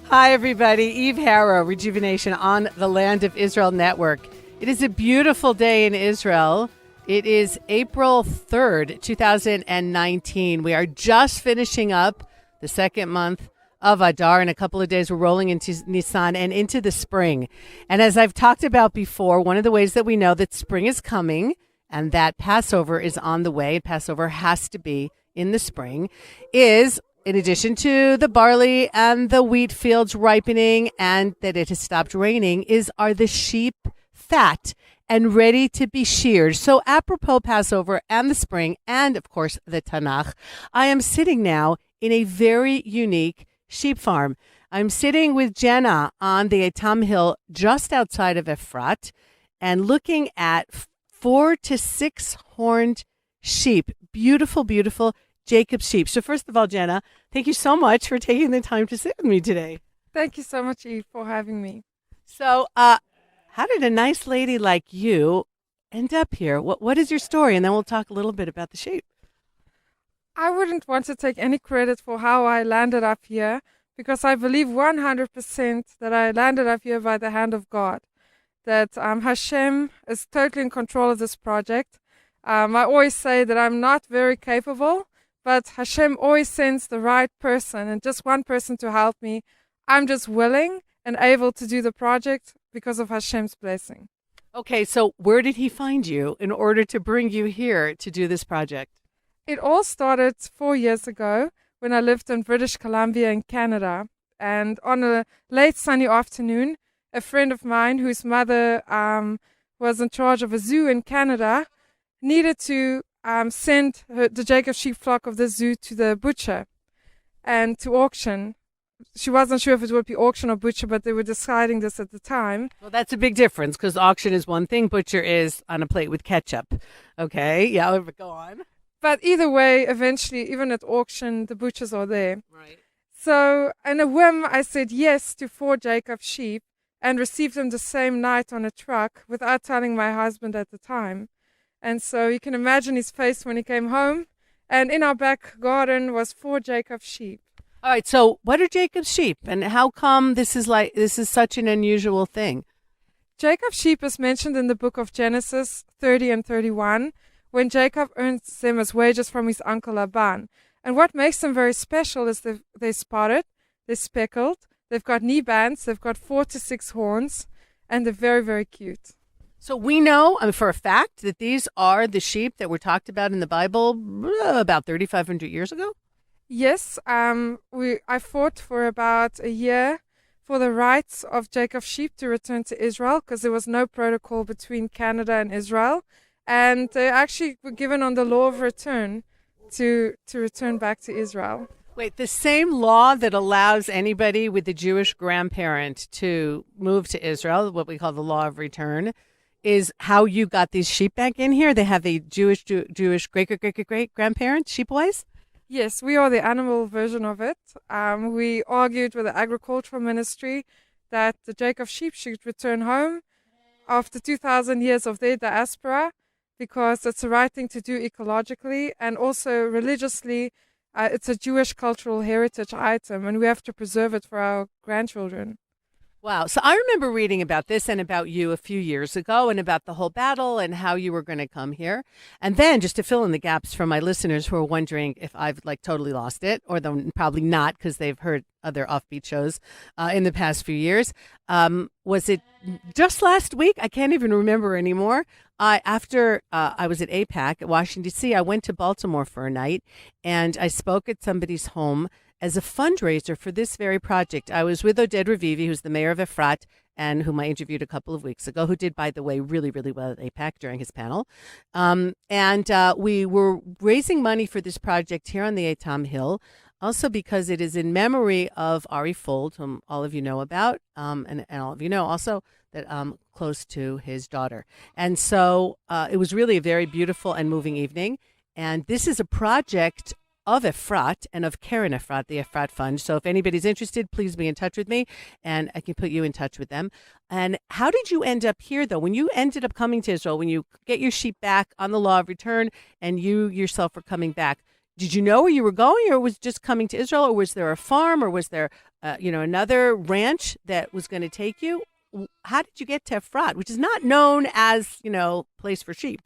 Hi, everybody. Eve Harrow, Rejuvenation on the Land of Israel Network. It is a beautiful day in Israel. It is April 3rd, 2019. We are just finishing up the second month of Adar. In a couple of days, we're rolling into Nisan and into the spring. And as I've talked about before, one of the ways that we know that spring is coming and that Passover is on the way, Passover has to be in the spring, is in addition to the barley and the wheat fields ripening and that it has stopped raining, are the sheep fat and ready to be sheared. So apropos Passover and the spring and, of course, the Tanakh, I am sitting now in a very unique sheep farm. I'm sitting with Jenna on the Etam Hill just outside of Efrat and looking at 4 to 6 horned sheep. Beautiful, beautiful Jacob's sheep. So first of all, Jenna, thank you so much for taking the time to sit with me today. Thank you so much, Eve, for having me. So how did a nice lady like you end up here? What is your story? And then we'll talk a little bit about the sheep. I wouldn't want to take any credit for how I landed up here because I believe 100% that I landed up here by the hand of God, that Hashem is totally in control of this project. I always say that I'm not very capable, but Hashem always sends the right person and just one person to help me. I'm just willing and able to do the project because of Hashem's blessing. Okay, so where did he find you in order to bring you here to do this project? It all started 4 years ago when I lived in British Columbia in Canada. And on a late sunny afternoon, a friend of mine whose mother was in charge of a zoo in Canada needed to send the Jacob sheep flock of the zoo to the butcher and to auction. She wasn't sure if it would be auction or butcher, but they were deciding this at the time. Well, that's a big difference because auction is one thing, butcher is on a plate with ketchup. Okay, yeah, go on. But either way, eventually, even at auction, the butchers are there. Right. So, in a whim, I said yes to 4 Jacob sheep and received them the same night on a truck without telling my husband at the time. And so you can imagine his face when he came home. And in our back garden was 4 Jacob sheep. All right. So what are Jacob's sheep and how come this is such an unusual thing? Jacob sheep is mentioned in the book of Genesis 30 and 31 when Jacob earns them as wages from his uncle Laban. And what makes them very special is they're spotted, they're speckled, they've got knee bands, they've got 4 to 6 horns, and they're very, very cute. So we know for a fact that these are the sheep that were talked about in the Bible about 3,500 years ago? Yes, I fought for about a year for the rights of Jacob's sheep to return to Israel because there was no protocol between Canada and Israel. And they actually were given on the law of return to return back to Israel. Wait, the same law that allows anybody with a Jewish grandparent to move to Israel, what we call the law of return, is how you got these sheep back in here? They have a Jewish great grandparents, sheep-wise? Yes, we are the animal version of it. We argued with the agricultural ministry that the Jacob sheep should return home after 2,000 years of their diaspora because it's the right thing to do ecologically and also religiously. It's a Jewish cultural heritage item and we have to preserve it for our grandchildren. Wow. So I remember reading about this and about you a few years ago and about the whole battle and how you were going to come here. And then just to fill in the gaps for my listeners who are wondering if I've totally lost it, or probably not because they've heard other offbeat shows in the past few years. Was it just last week? I can't even remember anymore. After I was at APAC at Washington, D.C., I went to Baltimore for a night and I spoke at somebody's home as a fundraiser for this very project. I was with Oded Ravivi, who's the mayor of Efrat, and whom I interviewed a couple of weeks ago, who did, by the way, really, really well at APAC during his panel. And we were raising money for this project here on the Etam Hill, also because it is in memory of Ari Fold, whom all of you know about, and all of you know also that I'm close to his daughter. And so it was really a very beautiful and moving evening. And this is a project of Efrat and of Keren Efrat, the Efrat Fund. So if anybody's interested, please be in touch with me and I can put you in touch with them. And how did you end up here, though? When you ended up coming to Israel, when you get your sheep back on the law of return and you yourself were coming back, did you know where you were going, or was just coming to Israel, or was there a farm, or was there, another ranch that was going to take you? How did you get to Efrat, which is not known as, place for sheep?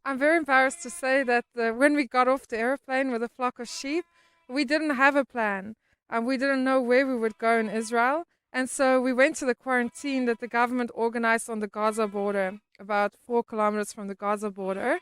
I'm very embarrassed to say that when we got off the airplane with a flock of sheep, we didn't have a plan. We didn't know where we would go in Israel. And so we went to the quarantine that the government organized on the Gaza border, about 4 kilometers from the Gaza border.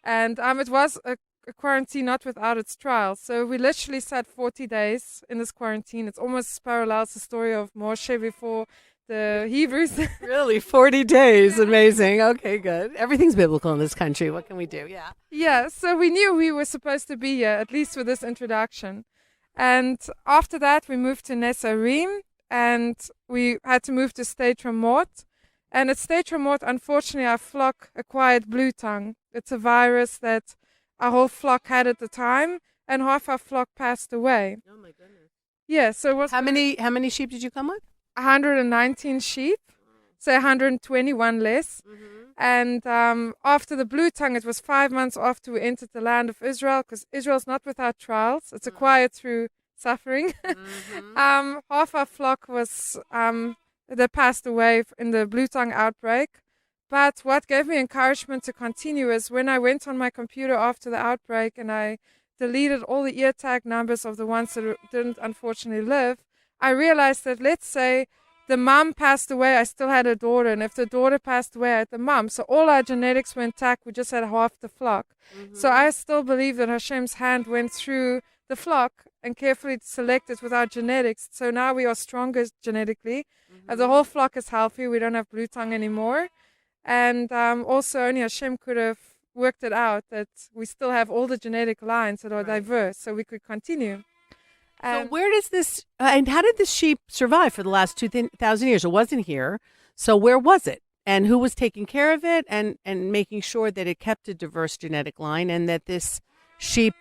And it was a quarantine not without its trials. So we literally sat 40 days in this quarantine. It almost parallels the story of Moshe before the Hebrews. Really, 40 days. Amazing. Okay, good. Everything's biblical in this country. What can we do? Yeah. Yeah, so we knew we were supposed to be here, at least for this introduction. And after that, we moved to Nesarim, and we had to move to State Ramot. And at State Ramot, unfortunately, our flock acquired blue tongue. It's a virus that our whole flock had at the time, and half our flock passed away. Oh, my goodness. Yeah, so it was... How many sheep did you come with? 119 sheep, so 121 less. Mm-hmm. And after the blue tongue, it was 5 months after we entered the land of Israel, because Israel's not without trials. It's acquired through suffering. Mm-hmm. Half our flock was, they passed away in the blue tongue outbreak. But what gave me encouragement to continue is when I went on my computer after the outbreak and I deleted all the ear tag numbers of the ones that didn't unfortunately live, I realized that, let's say the mom passed away, I still had a daughter, and if the daughter passed away, I had the mom. So all our genetics were intact, we just had half the flock. Mm-hmm. So I still believe that Hashem's hand went through the flock and carefully selected with our genetics. So now we are stronger genetically. Mm-hmm. The whole flock is healthy, we don't have blue tongue anymore. And also only Hashem could have worked it out that we still have all the genetic lines that are diverse, so we could continue. So where does this, and how did this sheep survive for the last 2,000 years? It wasn't here. So where was it? And who was taking care of it and making sure that it kept a diverse genetic line and that this sheep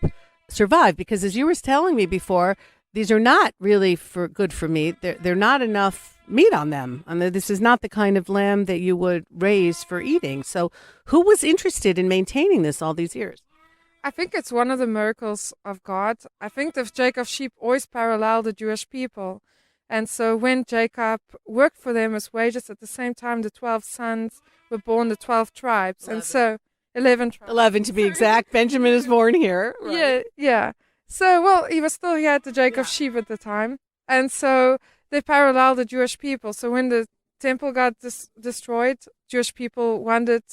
survived? Because as you were telling me before, these are not really good for meat. They're not enough meat on them. I mean, this is not the kind of lamb that you would raise for eating. So who was interested in maintaining this all these years? I think it's one of the miracles of God. I think the Jacob's sheep always parallel the Jewish people. And so when Jacob worked for them as wages, at the same time the 12 sons were born, the 12 tribes. 11. And so 11 tribes. 11 to be exact. Benjamin is born here. Right? Yeah. So, well, he had the Jacob's sheep at the time. And so they parallel the Jewish people. So when the temple got destroyed, Jewish people wandered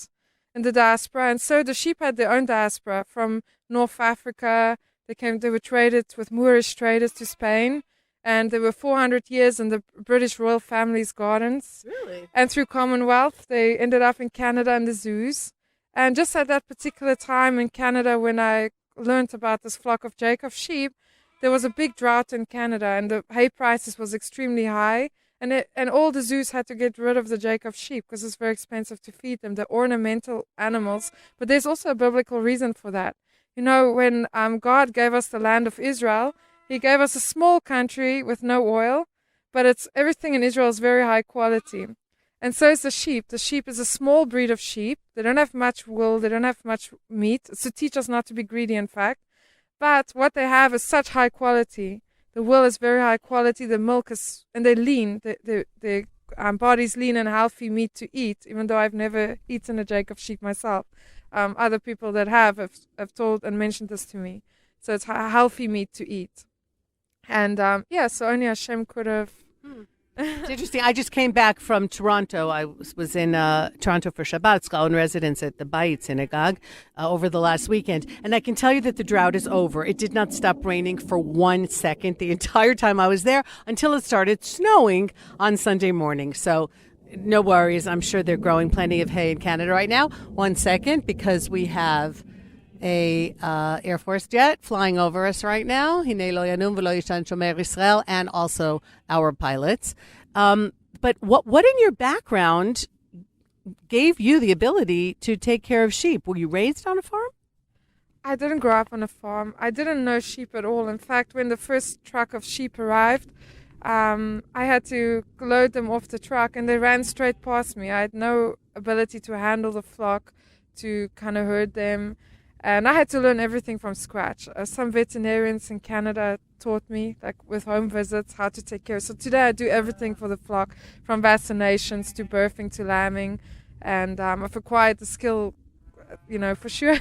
in the diaspora, and so the sheep had their own diaspora from North Africa. They were traded with Moorish traders to Spain, and there were 400 years in the British royal family's gardens. Really? And through Commonwealth, they ended up in Canada in the zoos. And just at that particular time in Canada, when I learned about this flock of Jacob sheep, there was a big drought in Canada, and the hay prices was extremely high. And all the zoos had to get rid of the Jacob sheep because it's very expensive to feed them. They're ornamental animals. But there's also a biblical reason for that. You know, when God gave us the land of Israel, he gave us a small country with no oil, but everything in Israel is very high quality. And so is the sheep. The sheep is a small breed of sheep. They don't have much wool. They don't have much meat. It's to teach us not to be greedy, in fact. But what they have is such high quality. The wool is very high quality. The milk is, and they're lean. Their body's lean and healthy meat to eat, even though I've never eaten a Jacob sheep myself. Other people that have told and mentioned this to me. So it's healthy meat to eat. And so only Hashem could have. It's interesting. I just came back from Toronto. I was in Toronto for Shabbat, scholar in residence at the Bayit Synagogue over the last weekend. And I can tell you that the drought is over. It did not stop raining for 1 second the entire time I was there until it started snowing on Sunday morning. So no worries. I'm sure they're growing plenty of hay in Canada right now. 1 second, because we have a Air Force jet flying over us right now, and also our pilots. But what in your background gave you the ability to take care of sheep? Were you raised on a farm? I didn't grow up on a farm. I didn't know sheep at all. In fact, when the first truck of sheep arrived, I had to load them off the truck, and they ran straight past me. I had no ability to handle the flock, to kind of herd them. And I had to learn everything from scratch. Some veterinarians in Canada taught me, like with home visits, how to take care. So today I do everything for the flock, from vaccinations to birthing to lambing. And I've acquired the skill, for sure.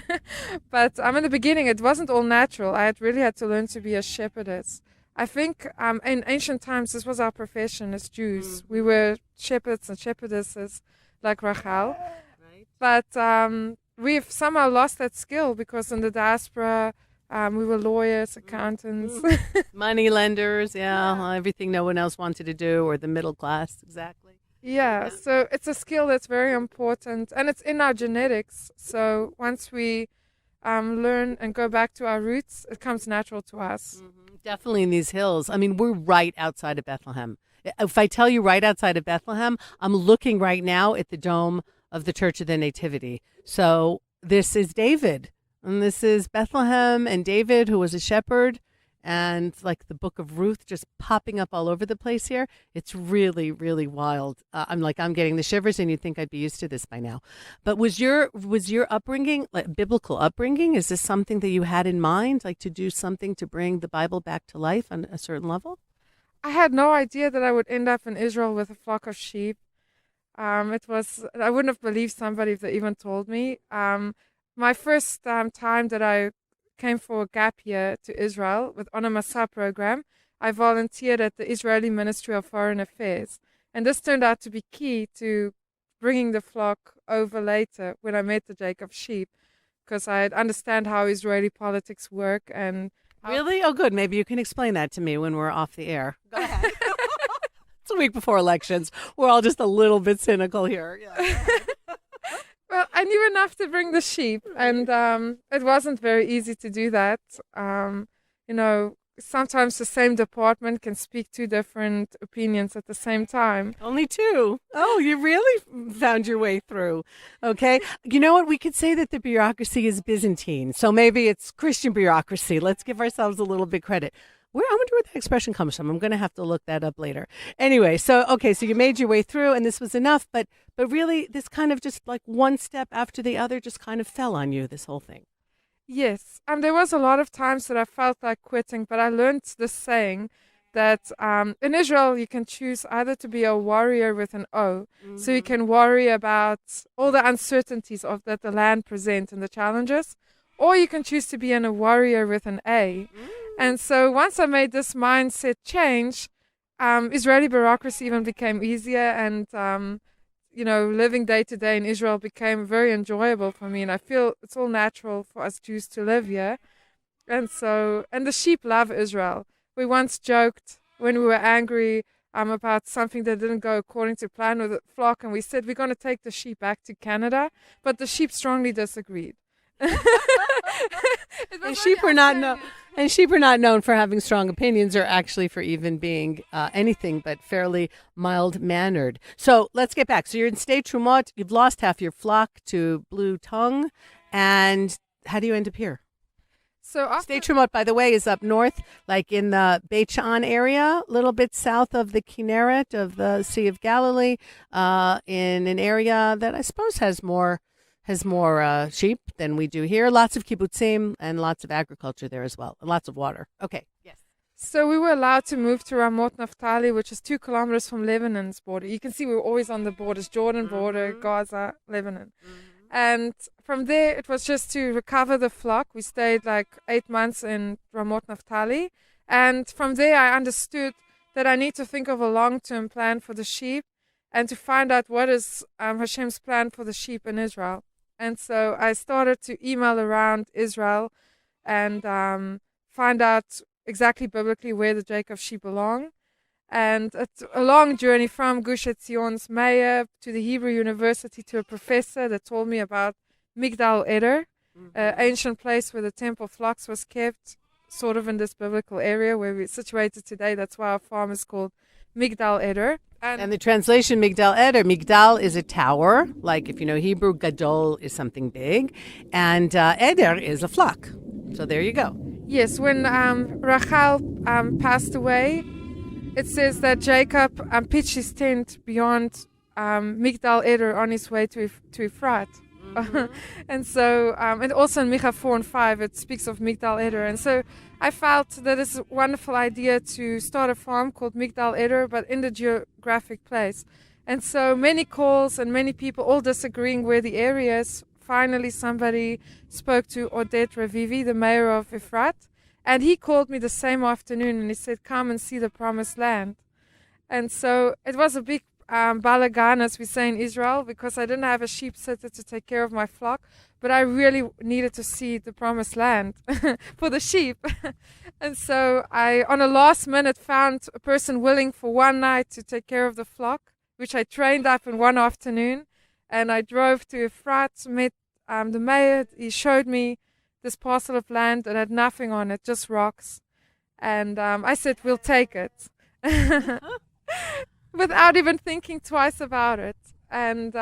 But in the beginning, it wasn't all natural. I really had to learn to be a shepherdess. I think in ancient times, this was our profession as Jews. We were shepherds and shepherdesses like Rachel. Right. But we've somehow lost that skill because in the diaspora, we were lawyers, accountants. Money lenders, everything no one else wanted to do, or the middle class, exactly. Yeah, so it's a skill that's very important, and it's in our genetics. So once we learn and go back to our roots, it comes natural to us. Definitely in these hills. I mean, we're right outside of Bethlehem. If I tell you right outside of Bethlehem, I'm looking right now at the dome of the Church of the Nativity. So this is David, and this is Bethlehem and David, who was a shepherd, and like the book of Ruth just popping up all over the place here. It's really, really wild. I'm getting the shivers, and you'd think I'd be used to this by now. But was your upbringing, like biblical upbringing? Is this something that you had in mind, like to do something to bring the Bible back to life on a certain level? I had no idea that I would end up in Israel with a flock of sheep. I wouldn't have believed somebody if they even told me. My first time that I came for a gap year to Israel with on a Masa program, I volunteered at the Israeli Ministry of Foreign Affairs. And this turned out to be key to bringing the flock over later when I met the Jacob sheep, because I understand how Israeli politics work. And Really? Oh, good. Maybe you can explain that to me when we're off the air. Go ahead. It's a week before elections. We're all just a little bit cynical here. Yeah. Well, I knew enough to bring the sheep, and it wasn't very easy to do that. Sometimes the same department can speak two different opinions at the same time. Only two. Oh, you really found your way through. Okay. You know what? We could say that the bureaucracy is Byzantine. So maybe it's Christian bureaucracy. Let's give ourselves a little bit credit. I wonder where that expression comes from. I'm going to have to look that up later. Anyway, so you made your way through, and this was enough. But really, this kind of just like one step after the other just kind of fell on you, this whole thing. Yes, there was a lot of times that I felt like quitting, but I learned this saying that in Israel you can choose either to be a warrior with an O, so you can worry about all the uncertainties that the land presents and the challenges, or you can choose to be a warrior with an A. And so once I made this mindset change, Israeli bureaucracy even became easier, and living day to day in Israel became very enjoyable for me, and I feel it's all natural for us Jews to live here. And the sheep love Israel. We once joked when we were angry about something that didn't go according to plan with the flock, and we said we're going to take the sheep back to Canada, but the sheep strongly disagreed. And sheep are not known for having strong opinions, or actually for even being anything but fairly mild-mannered. So let's get back. So you're in State Trumot. You've lost half your flock to blue tongue. And how do you end up here? So State Trumot, by the way, is up north, like in the Beit Shan area, a little bit south of the Kinneret, of the Sea of Galilee, in an area that I suppose has more sheep than we do here. Lots of kibbutzim and lots of agriculture there as well. And lots of water. Okay. Yes. So we were allowed to move to Ramot Naftali, which is 2 kilometers from Lebanon's border. You can see we were always on the borders, Jordan border, Gaza, Lebanon. And from there, it was just to recover the flock. We stayed like 8 months in Ramot Naftali. And from there, I understood that I need to think of a long-term plan for the sheep and to find out what is Hashem's plan for the sheep in Israel. And so I started to email around Israel and find out exactly biblically where the Jacob sheep belong. And it's a long journey from Gush Etzion's mayor to the Hebrew University to a professor that told me about Migdal Eder, an ancient place where the temple flocks was kept, sort of in this biblical area where we're situated today. That's why our farm is called Migdal Eder. And the translation, Migdal Eder, Migdal is a tower. Like if you know Hebrew, Gadol is something big. And Eder is a flock. So there you go. Yes, when Rachel passed away, it says that Jacob pitched his tent beyond Migdal Eder on his way to Efrat. And so, and also in Micha 4 and 5, it speaks of Migdal Eder. And so I felt that it's a wonderful idea to start a farm called Migdal Eder, but in the geographic place. And so many calls and many people all disagreeing where the area is. Finally, somebody spoke to Oded Revivi, the mayor of Efrat, and he called me the same afternoon and he said, come and see the promised land. And so it was a big balagan, as we say in Israel, because I didn't have a sheep sitter to take care of my flock, but I really needed to see the promised land for the sheep. And so I, on a last minute, found a person willing for one night to take care of the flock, which I trained up in one afternoon. And I drove to Efrat, met the mayor. He showed me this parcel of land that had nothing on it, just rocks. And I said, we'll take it. Without even thinking twice about it. And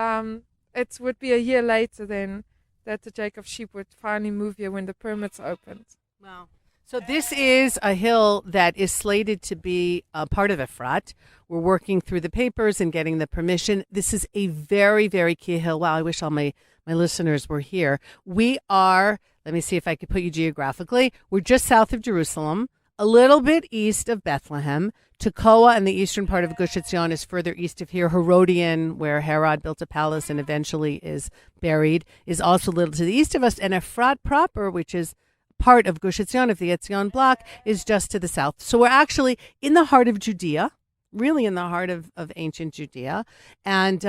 it would be a year later then that the Jacob sheep would finally move here when the permits opened. Wow. So this is a hill that is slated to be a part of Efrat. We're working through the papers and getting the permission. This is a very, very key hill. Wow, I wish all my listeners were here. We are, let me see if I could put you geographically. We're just south of Jerusalem, a little bit east of Bethlehem. Tekoa and the eastern part of Gush Etzion is further east of here. Herodian, where Herod built a palace and eventually is buried, is also a little to the east of us. And Efrat proper, which is part of Gush Etzion, of the Etzion block, is just to the south. So we're actually in the heart of Judea, really in the heart of ancient Judea. And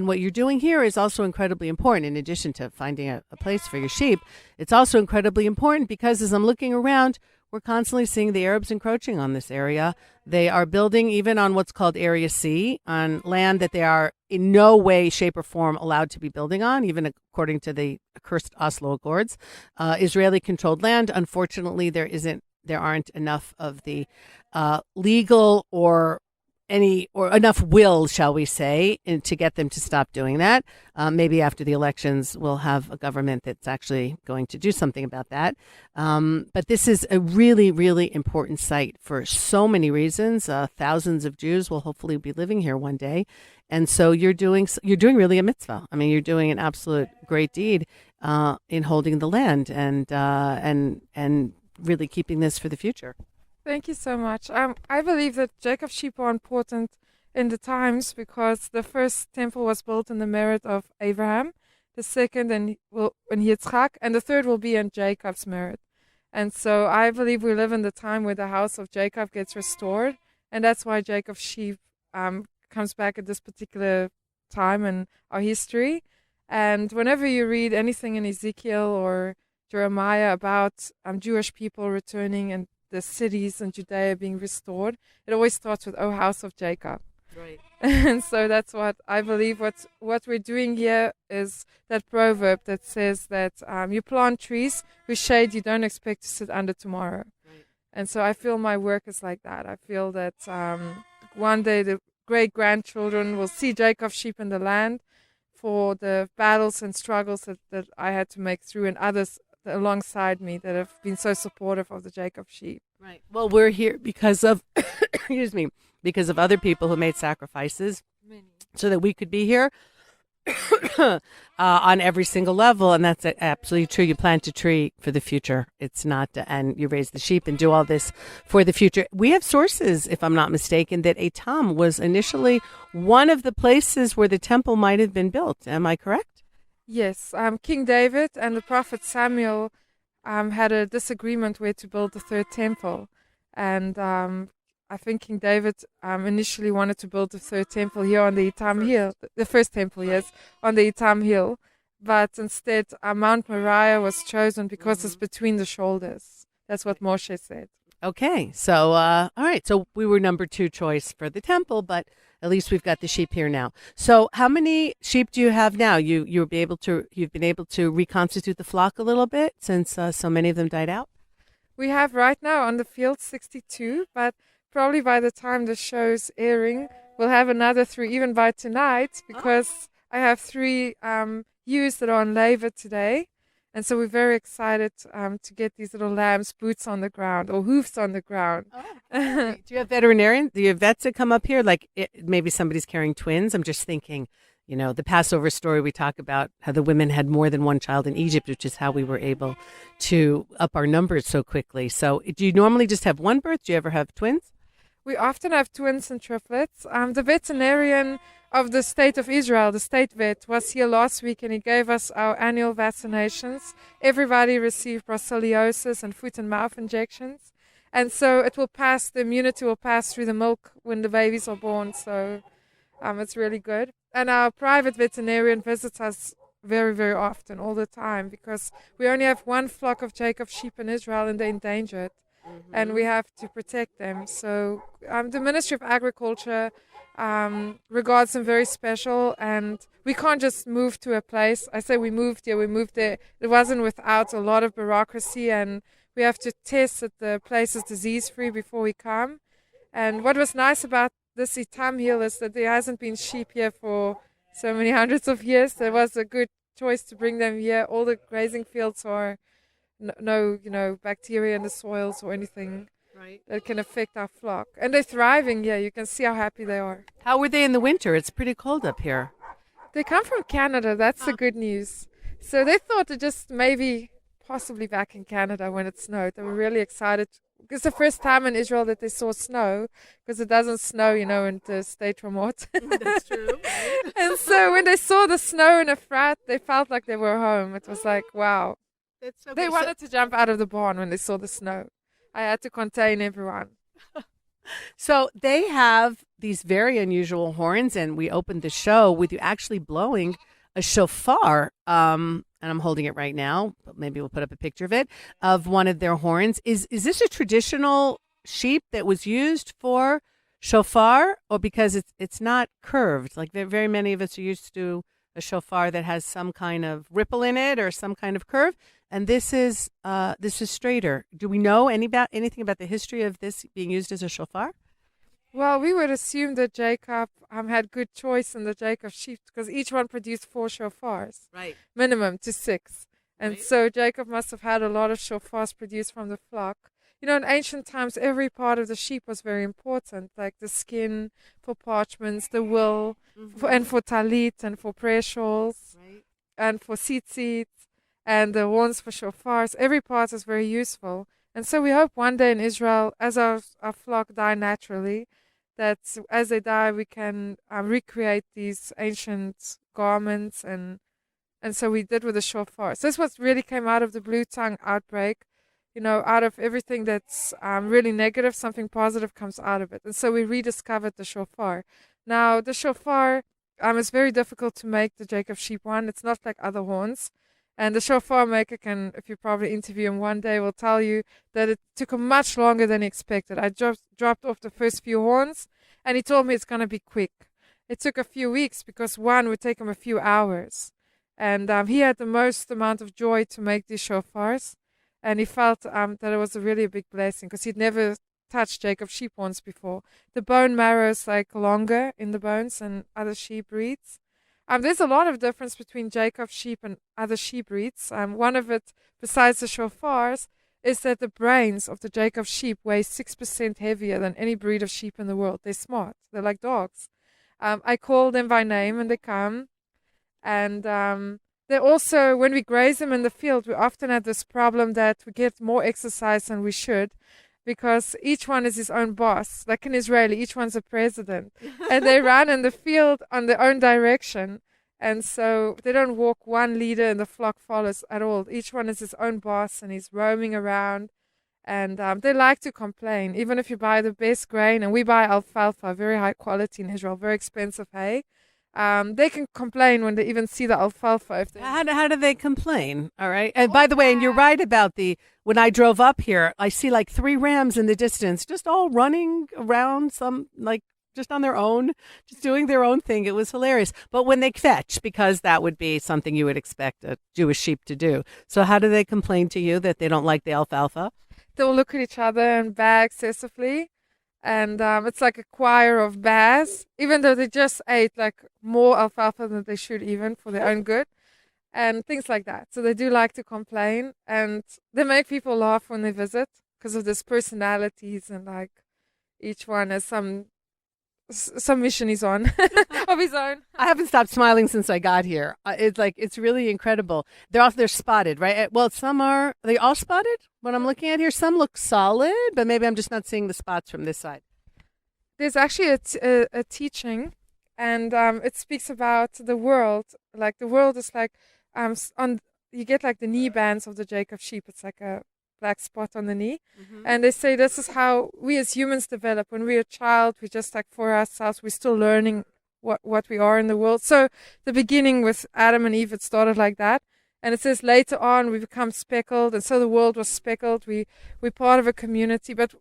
what you're doing here is also incredibly important. In addition to finding a place for your sheep, it's also incredibly important because as I'm looking around, we're constantly seeing the Arabs encroaching on this area. They are building even on what's called Area C, on land that they are in no way, shape, or form allowed to be building on, even according to the accursed Oslo Accords. Israeli-controlled land. Unfortunately, there aren't enough of the legal or enough will, shall we say, to get them to stop doing that. Maybe after the elections, we'll have a government that's actually going to do something about that. But this is a really, really important site for so many reasons. Thousands of Jews will hopefully be living here one day. And so you're doing really a mitzvah. I mean, you're doing an absolute great deed in holding the land and really keeping this for the future. Thank you so much. I believe that Jacob sheep are important in the times because the first temple was built in the merit of Abraham, the second in Yitzchak, and the third will be in Jacob's merit. And so I believe we live in the time where the house of Jacob gets restored, and that's why Jacob sheep comes back at this particular time in our history. And whenever you read anything in Ezekiel or Jeremiah about Jewish people returning and the cities in Judea being restored, it always starts with, "O house of Jacob." Right. And so that's what I believe. What we're doing here is that proverb that says that you plant trees whose shade you don't expect to sit under tomorrow. Right. And so I feel my work is like that. I feel that one day the great-grandchildren will see Jacob sheep in the land for the battles and struggles that I had to make through, and others alongside me that have been so supportive of the Jacob sheep. Right. Well, we're here because of, because of other people who made sacrifices so that we could be here on every single level. And that's absolutely true. You plant a tree for the future. It's not, and you raise the sheep and do all this for the future. We have sources, if I'm not mistaken, that Etam was initially one of the places where the temple might have been built. Am I correct? Yes, King David and the prophet Samuel had a disagreement where to build the third temple. And I think King David initially wanted to build the third temple here on the Etam Hill. The first temple, yes, on the Etam Hill. But instead, Mount Moriah was chosen because it's between the shoulders. That's what Moshe said. Okay, so, all right. So we were number 2 choice for the temple, but at least we've got the sheep here now. So how many sheep do you have now? You've been able to reconstitute the flock a little bit since so many of them died out? We have right now on the field 62, but probably by the time the show's airing, we'll have another 3, even by tonight, because I have 3 ewes that are on labor today. And so we're very excited to get these little lambs' boots on the ground or hoofs on the ground. Do you have veterinarians? Do you have vets that come up here? Like maybe somebody's carrying twins? I'm just thinking, the Passover story, we talk about how the women had more than one child in Egypt, which is how we were able to up our numbers so quickly. So do you normally just have one birth? Do you ever have twins? We often have twins and triplets. The veterinarian of the state of Israel, the state vet, was here last week and he gave us our annual vaccinations. Everybody received brucellosis and foot and mouth injections. And so the immunity will pass through the milk when the babies are born. So it's really good. And our private veterinarian visits us very, very often, all the time, because we only have one flock of Jacob sheep in Israel and they're endangered. And we have to protect them. So the Ministry of Agriculture regards them very special, and we can't just move to a place. I say we moved here, we moved there. It wasn't without a lot of bureaucracy, and we have to test that the place is disease-free before we come. And what was nice about this Itam Hill is that there hasn't been sheep here for so many hundreds of years. There was a good choice to bring them here. All the grazing fields are no bacteria in the soils or anything that can affect our flock. And they're thriving here. You can see how happy they are. How were they in the winter? It's pretty cold up here. They come from Canada. That's the good news. So they thought to just maybe possibly back in Canada when it snowed. They were really excited. It's the first time in Israel that they saw snow, because it doesn't snow, in the state remote. That's true. Right? And so when they saw the snow in a frat, they felt like they were home. It was like, wow. That's so They wanted to jump out of the barn when they saw the snow. I had to contain everyone. So they have these very unusual horns, and we opened the show with you actually blowing a shofar, and I'm holding it right now, but maybe we'll put up a picture of it, of one of their horns. Is this a traditional sheep that was used for shofar, or because it's not curved? Like very many of us are used to a shofar that has some kind of ripple in it or some kind of curve. And this is straighter. Do we know anything about the history of this being used as a shofar? Well, we would assume that Jacob had good choice in the Jacob sheep, because each one produced 4 shofars, right, minimum to 6. And right. So Jacob must have had a lot of shofars produced from the flock. In ancient times, every part of the sheep was very important, like the skin for parchments, the wool, and for talit, and for prayer shawls, right, and for tzitzit, and the horns for shofars. Every part is very useful. And so we hope one day in Israel, as our flock die naturally, that as they die, we can recreate these ancient garments. And so we did with the shofars. This was really came out of the blue tongue outbreak. Out of everything that's really negative, something positive comes out of it. And so we rediscovered the shofar. Now, the shofar is very difficult to make, the Jacob sheep one. It's not like other horns. And the shofar maker can, if you probably interview him one day, will tell you that it took him much longer than he expected. I dropped off the first few horns, and he told me it's going to be quick. It took a few weeks because one would take him a few hours. And he had the most amount of joy to make these shofars. And he felt that it was really a big blessing, because he'd never touched Jacob sheep horns before. The bone marrow is longer in the bones than other sheep breeds. There's a lot of difference between Jacob sheep and other sheep breeds. One of it, besides the shofars, is that the brains of the Jacob sheep weigh 6% heavier than any breed of sheep in the world. They're smart. They're like dogs. I call them by name and they come. And they also, when we graze them in the field, we often have this problem that we get more exercise than we should, because each one is his own boss. Like in Israeli, each one's a president. And they run in the field on their own direction. And so they don't walk one leader and the flock follows at all. Each one is his own boss, and he's roaming around. And they like to complain. Even if you buy the best grain, and we buy alfalfa, very high quality in Israel, very expensive hay. They can complain when they even see the alfalfa. How do they complain? All right. And by the way, and you're right about when I drove up here, I see 3 rams in the distance, just all running around, some just on their own, just doing their own thing. It was hilarious. But when they fetch, because that would be something you would expect a Jewish sheep to do. So how do they complain to you that they don't like the alfalfa? They'll look at each other and baa excessively. And it's like a choir of baas, even though they just ate more alfalfa than they should, even for their own good, and things like that. So they do like to complain, and they make people laugh when they visit because of these personalities, and each one has some some mission he's on of his own. I haven't stopped smiling since I got here. It's really incredible. They're spotted, right? Well, are they all spotted? What I'm looking at here, some look solid, but maybe I'm just not seeing the spots from this side. There's actually a teaching, and it speaks about the world. Like the world is like on you get like the knee bands of the Jacob sheep. It's like a black spot on the knee. Mm-hmm. And they say this is how we as humans develop. When we're a child, we just like for ourselves, we're still learning what we are in the world. So the beginning with Adam and Eve, it started like that. And it says later on we become speckled, and so the world was speckled. We're part of a community, but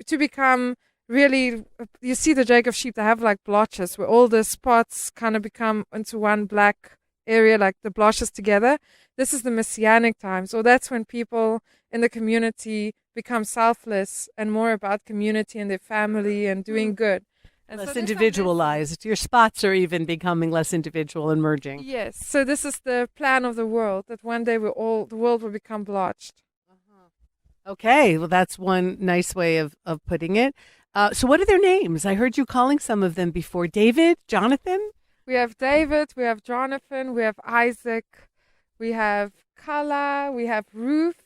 to become really, you see the Jacob sheep, they have like blotches where all the spots kind of become into one black area, like the blotches together. This is the messianic time. So that's when people in the community become selfless and more about community and their family and doing good. And less individualized. Your spots are even becoming less individual and merging. Yes. So this is the plan of the world, that one day the world will become blotched. Okay. Well, that's one nice way of putting it. So what are their names? I heard you calling some of them before. David, Jonathan? We have David, we have Jonathan, we have Isaac, we have Kala, we have Ruth,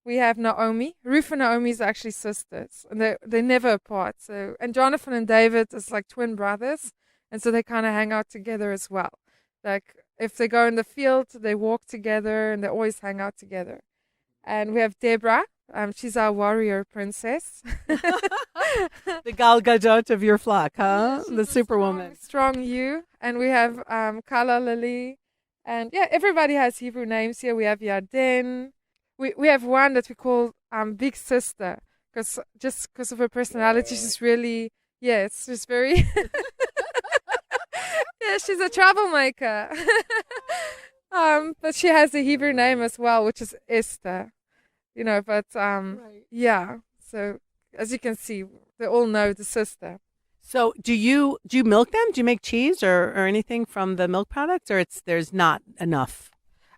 we have Naomi. Ruth and Naomi is actually sisters, and they're never apart. So, and Jonathan and David is like twin brothers, and so they kind of hang out together as well. Like if they go in the field, they walk together, and they always hang out together. And we have Deborah. She's our warrior princess. The Gal Gadot of your flock, huh? The superwoman. Strong you. And we have Kala Lily. And yeah, everybody has Hebrew names here. We have Yarden. We have one that we call Big Sister, because of her personality. She's really, yes, she's very, yeah, she's a troublemaker. But she has a Hebrew name as well, which is Esther. You know, but right. Yeah. So as you can see, they all know the sister. So do you milk them? Do you make cheese or anything from the milk products, or there's not enough?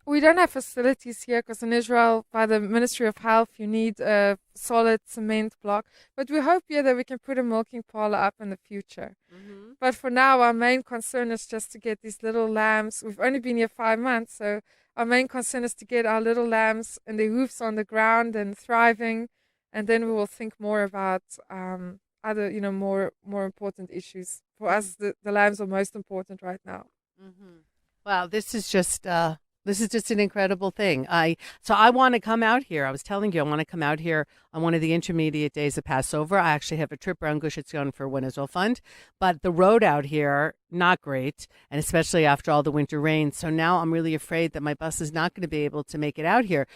We don't have facilities here because in Israel, by the Ministry of Health, you need a solid cement block. But we hope here that we can put a milking parlor up in the future. Mm-hmm. But for now, our main concern is just to get these little lambs. We've only been here 5 months, so our main concern is to get our little lambs and their hoofs on the ground and thriving, and then we will think more about other, more important issues. For us, the lambs are most important right now. Mm-hmm. Wow, this is just an incredible thing. So I want to come out here. I was telling you, I want to come out here on one of the intermediate days of Passover. I actually have a trip around Gush Etzion for One Israel Fund, but the road out here, not great, and especially after all the winter rains. So now I'm really afraid that my bus is not going to be able to make it out here.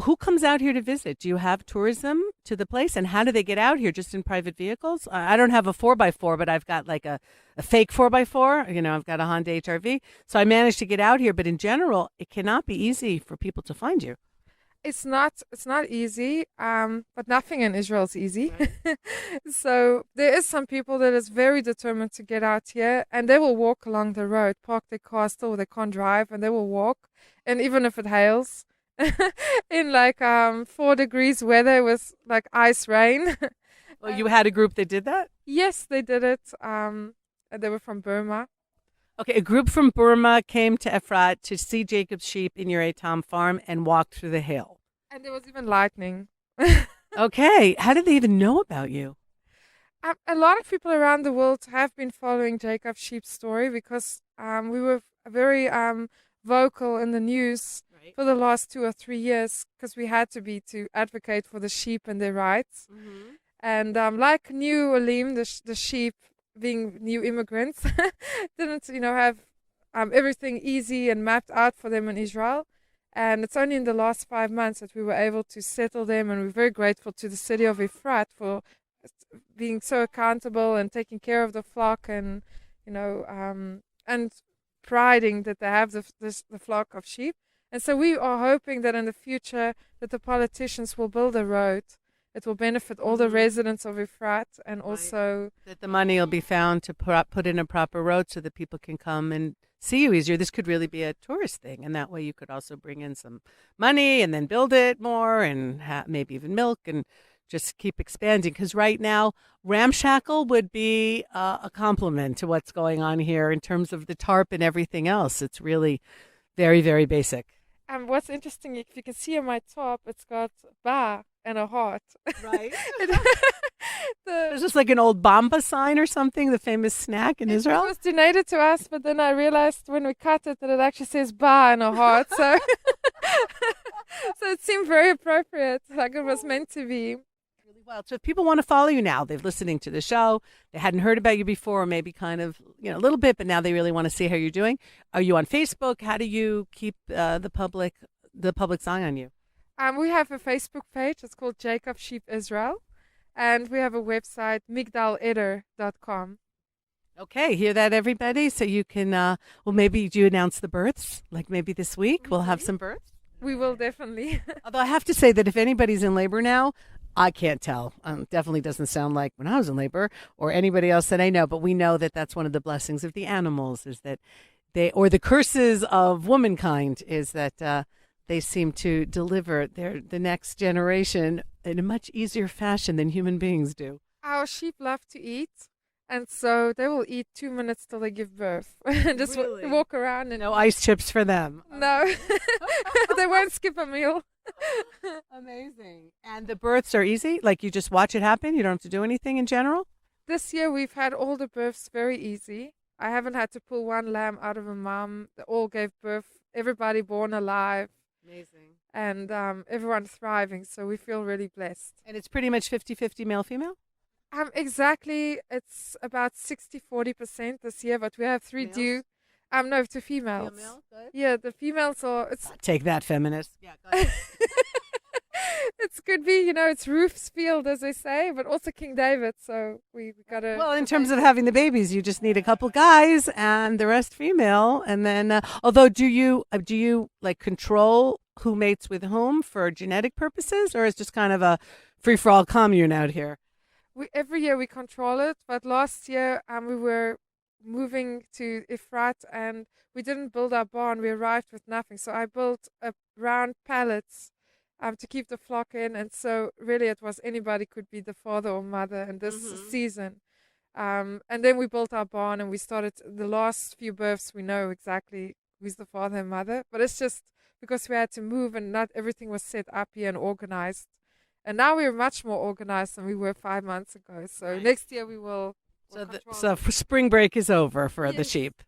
Who comes out here to visit? Do you have tourism to the place? And how do they get out here? Just in private vehicles? I don't have a 4x4, but I've got like a fake 4x4. I've got a Honda HR-V. So I managed to get out here. But in general, it cannot be easy for people to find you. It's not easy, but nothing in Israel is easy. Right. So there is some people that is very determined to get out here, and they will walk along the road, park their car still, they can't drive, and they will walk. And even if it hails, in like 4 degrees weather with like ice rain. Well, you had a group that did that? Yes, they did it. They were from Burma. Okay, a group from Burma came to Efrat to see Jacob's sheep in your Etam farm and walked through the hail. And there was even lightning. Okay, how did they even know about you? A lot of people around the world have been following Jacob's sheep story because we were very vocal in the news for the last 2 or 3 years because we had to advocate for the sheep and their rights. Mm-hmm. And like New Olim, the sheep, being new immigrants, didn't have everything easy and mapped out for them in Israel. And it's only in the last 5 months that we were able to settle them, and we're very grateful to the city of Efrat for being so accountable and taking care of the flock, and and priding that they have the flock of sheep. And so we are hoping that in the future that the politicians will build a road. It will benefit all the residents of Efrat, and also that the money will be found to put in a proper road so that people can come and see you easier. This could really be a tourist thing, and that way you could also bring in some money and then build it more and maybe even milk and just keep expanding. Because right now, ramshackle would be a compliment to what's going on here in terms of the tarp and everything else. It's really very, very basic. And what's interesting, if you can see on my top, it's got ba and a heart. Right. It's just like an old Bamba sign or something, the famous snack in Israel. It was donated to us, but then I realized when we cut it that it actually says ba and a heart. So, so it seemed very appropriate, like it was meant to be. Really well. So if people want to follow you now, they're listening to the show, they hadn't heard about you before, or maybe kind of, a little bit, but now they really want to see how you're doing. Are you on Facebook? How do you keep the public's eye on you? We have a Facebook page. It's called Jacob Sheep Israel. And we have a website, migdaleder.com. Okay, hear that, everybody? So you can, maybe do you announce the births? Like maybe this week we'll have some births? We will definitely. Although I have to say that if anybody's in labor now, I can't tell. Definitely doesn't sound like when I was in labor or anybody else that I know. But we know that that's one of the blessings of the animals is that or the curses of womankind is that they seem to deliver the next generation in a much easier fashion than human beings do. Our sheep love to eat, and so they will eat 2 minutes till they give birth. And just Really? walk around. And No ice chips for them. No, they won't skip a meal. Amazing. And the births are easy? Like you just watch it happen? You don't have to do anything in general? This year we've had all the births very easy. I haven't had to pull one lamb out of a mum. They all gave birth. Everybody born alive. Amazing. And everyone thriving, so we feel really blessed. And it's pretty much 50-50 male-female? Exactly. It's about 60-40% this year, but we have three Males? No, to females. Female, good. Yeah, the females are. Take that, feminist. Yeah, go ahead. It's could be, it's Ruth's field, as they say, but also King David. So we gotta. Well, in terms of having the babies, you just need a couple guys and the rest female. And then, although, do you like control who mates with whom for genetic purposes, or is just kind of a free for all commune out here? Every year we control it, but last year we were moving to Efrat and we didn't build our barn. We arrived with nothing, so I built round pallets to keep the flock in, and so really it was anybody could be the father or mother in this season. And then we built our barn and we started the last few births. We know exactly who's the father and mother, but it's just because we had to move and not everything was set up here and organized. And now we're much more organized than we were 5 months ago. So right. Next year we will. So spring break is over for the sheep.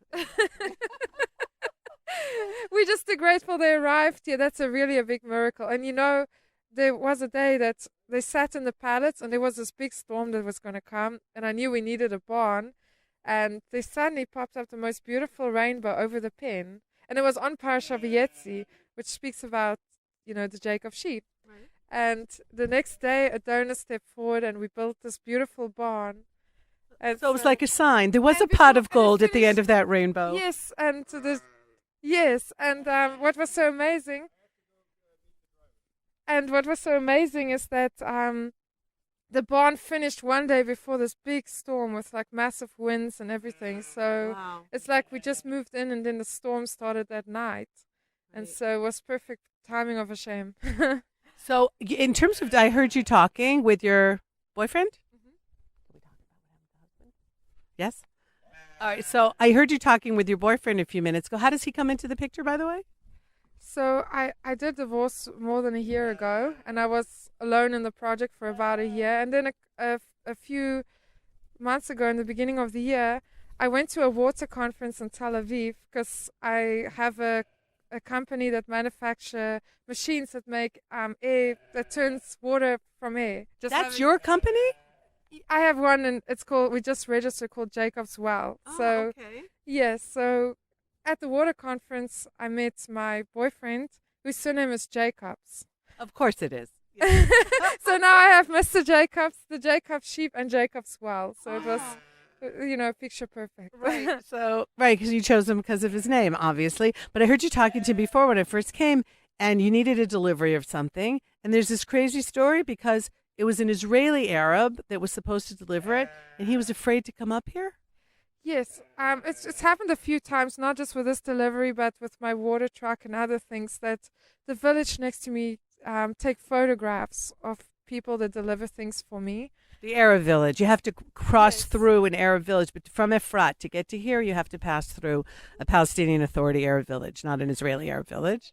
We're just grateful they arrived here. That's really a big miracle. And there was a day that they sat in the pallets and there was this big storm that was going to come. And I knew we needed a barn. And they suddenly popped up the most beautiful rainbow over the pen. And it was on Parashat Vayetzi, which speaks about, the Jacob sheep. Right. And the next day, Adonai stepped forward and we built this beautiful barn. And so it was like a sign. There was a pot of gold at the end of that rainbow. Yes, and what was so amazing? And what was so amazing is that the barn finished one day before this big storm with like massive winds and everything. So It's like we just moved in and then the storm started that night. Right. And so it was perfect timing of Hashem. So in terms of, I heard you talking with your boyfriend? Yes? All right, so I heard you talking with your boyfriend a few minutes ago. How does he come into the picture, by the way? So I did divorce more than a year ago, and I was alone in the project for about a year. And then a few months ago, in the beginning of the year, I went to a water conference in Tel Aviv because I have a company that manufacture machines that make air that turns water from air. That's your company? I have one, and we just registered, called Jacob's Well. Oh, okay. Yes, so at the water conference, I met my boyfriend, whose surname is Jacobs. Of course it is. Yeah. So now I have Mr. Jacobs, the Jacob sheep, and Jacob's Well. So it was, picture perfect. Right. So, right, because you chose him because of his name, obviously. But I heard you talking to him before when I first came, and you needed a delivery of something. And there's this crazy story because it was an Israeli Arab that was supposed to deliver it, and he was afraid to come up here? Yes. It's happened a few times, not just with this delivery, but with my water truck and other things, that the village next to me take photographs of people that deliver things for me. The Arab village. You have to cross Yes. through an Arab village, but from Efrat to get to here, you have to pass through a Palestinian Authority Arab village, not an Israeli Arab village.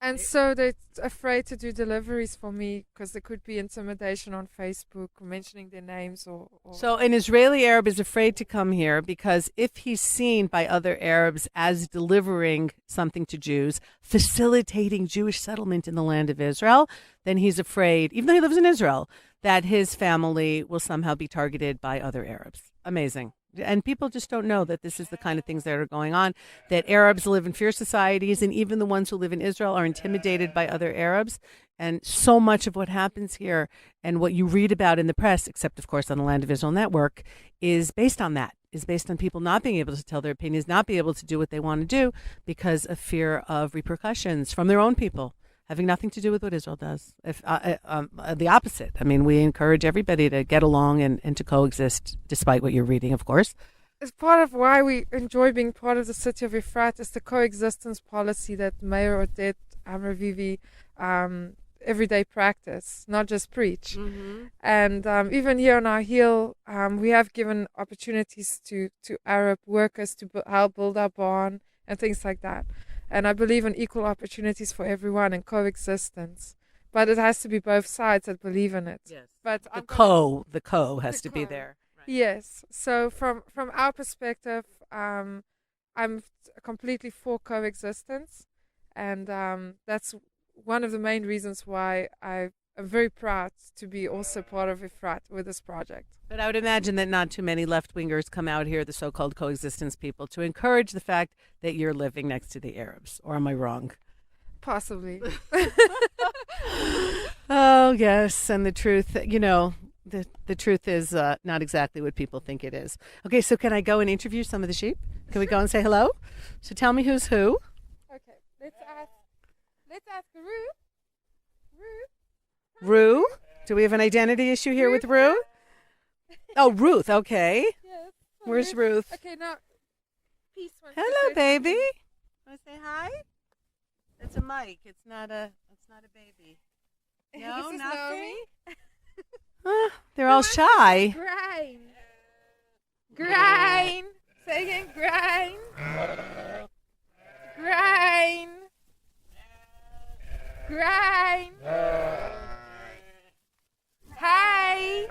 And so they're afraid to do deliveries for me because there could be intimidation on Facebook, mentioning their names or So an Israeli Arab is afraid to come here because if he's seen by other Arabs as delivering something to Jews, facilitating Jewish settlement in the land of Israel, then he's afraid, even though he lives in Israel, that his family will somehow be targeted by other Arabs. Amazing. And people just don't know that this is the kind of things that are going on, that Arabs live in fierce societies, and even the ones who live in Israel are intimidated by other Arabs. And so much of what happens here and what you read about in the press, except, of course, on the Land of Israel Network, is based on that, is based on people not being able to tell their opinions, not be able to do what they want to do because of fear of repercussions from their own people, having nothing to do with what Israel does. The opposite. I mean, we encourage everybody to get along and to coexist, despite what you're reading, of course. As part of why we enjoy being part of the city of Efrat is the coexistence policy that Mayor Oded Amravivi everyday practice, not just preach. Mm-hmm. And even here on our hill, we have given opportunities to Arab workers to help build our barn and things like that. And I believe in equal opportunities for everyone and coexistence. But it has to be both sides that believe in it. Yes. But The co has to be there. Right. Yes. So from our perspective, I'm completely for coexistence, and that's one of the main reasons why I am very proud to be also part of Efrat with this project. But I would imagine that not too many left-wingers come out here, the so-called coexistence people, to encourage the fact that you're living next to the Arabs. Or am I wrong? Possibly. Oh, yes. And the truth, the truth is not exactly what people think it is. Okay, so can I go and interview some of the sheep? Can we go and say hello? So tell me who's who. Okay, let's ask Rue. Rue? Do we have an identity issue here with Rue? Oh, Ruth, okay. Yes. Where's Ruth? Okay, now, peace. Hello, baby. Want to say hi? It's a mic. It's not a baby. No, This is nothing. Naomi. They're all shy. Grind. Say again, grind. Grind. Grind. Hi.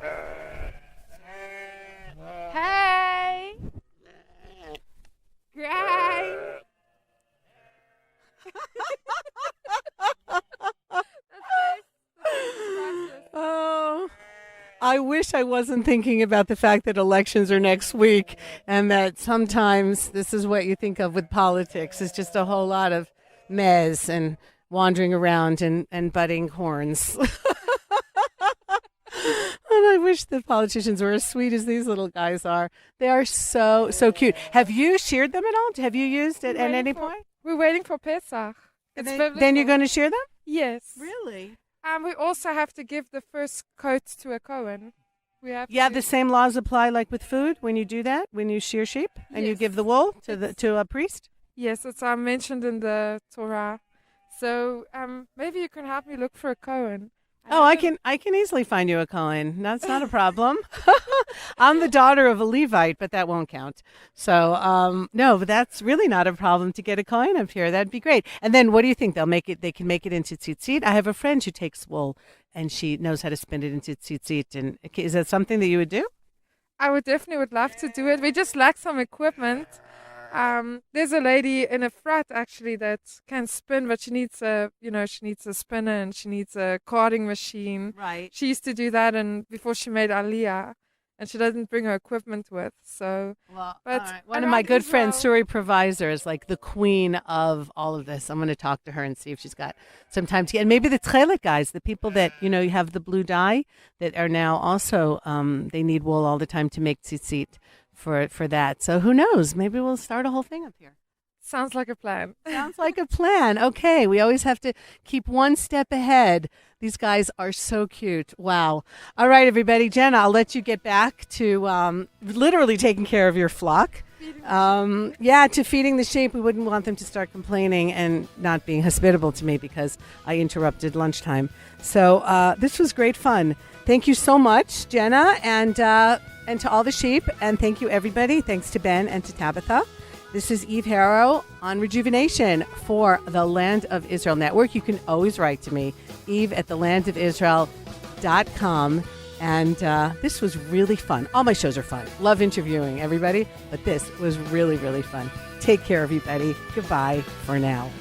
Hey. Grind. Oh, I wish I wasn't thinking about the fact that elections are next week and that sometimes this is what you think of with politics. It's just a whole lot of mez and wandering around and butting horns. And I wish the politicians were as sweet as these little guys are. They are so cute. Have you sheared them at all? Have you used it at any point? We're waiting for Pesach. It's Then you're going to shear them? Yes. Really? We also have to give the first coat to a Cohen. We have Yeah, to, the same laws apply like with food when you do that, when you shear sheep and you Yes. give the wool to a priest? Yes, it's mentioned in the Torah. So maybe you can help me look for a Cohen. Oh, I can easily find you a Cohen. That's not a problem. I'm the daughter of a Levite, but that won't count. So, no, but that's really not a problem to get a Cohen up here. That'd be great. And then what do you think? They can make it into tzitzit? I have a friend who takes wool and she knows how to spin it into tzitzit. And is that something that you would do? I would love to do it. We just lack some equipment. There's a lady in Efrat actually that can spin, but she needs a spinner and she needs a carding machine. Right. She used to do that and before she made Aliyah, and she doesn't bring her equipment with. So, Well, but all right. One of my good friends, Suri Provisor, is like the queen of all of this. I'm going to talk to her and see if she's got some time to get. And maybe the Tchelet guys, the people that, you have the blue dye that are now also, they need wool all the time to make tzitzit for that. So who knows? Maybe we'll start a whole thing up here. Sounds like a plan. Sounds like a plan. Okay, we always have to keep one step ahead. These guys are so cute. Wow. All right, everybody. Jenna, I'll let you get back to literally taking care of your flock. To feeding the sheep. We wouldn't want them to start complaining and not being hospitable to me because I interrupted lunchtime. So this was great fun. Thank you so much, Jenna, and to all the sheep. And thank you, everybody. Thanks to Ben and to Tabitha. This is Eve Harrow on Rejuvenation for the Land of Israel Network. You can always write to me, eve@thelandofisrael.com. And this was really fun. All my shows are fun. Love interviewing everybody, but this was really, really fun. Take care, everybody. Goodbye for now.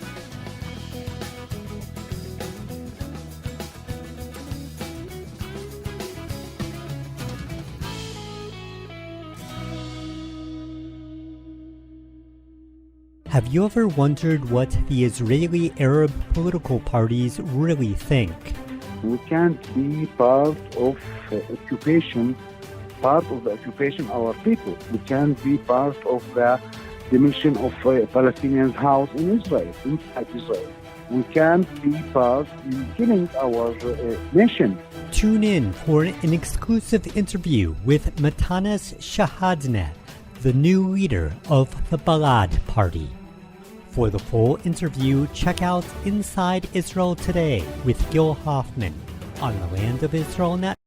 Have you ever wondered what the Israeli-Arab political parties really think? We can't be part of the occupation, our people. We can't be part of the demolition of Palestinians' house in Israel, inside Israel. We can't be part in killing our nation. Tune in for an exclusive interview with Matanas Shahadneh, the new leader of the Balad Party. For the full interview, check out Inside Israel Today with Gil Hoffman on the Land of Israel Network.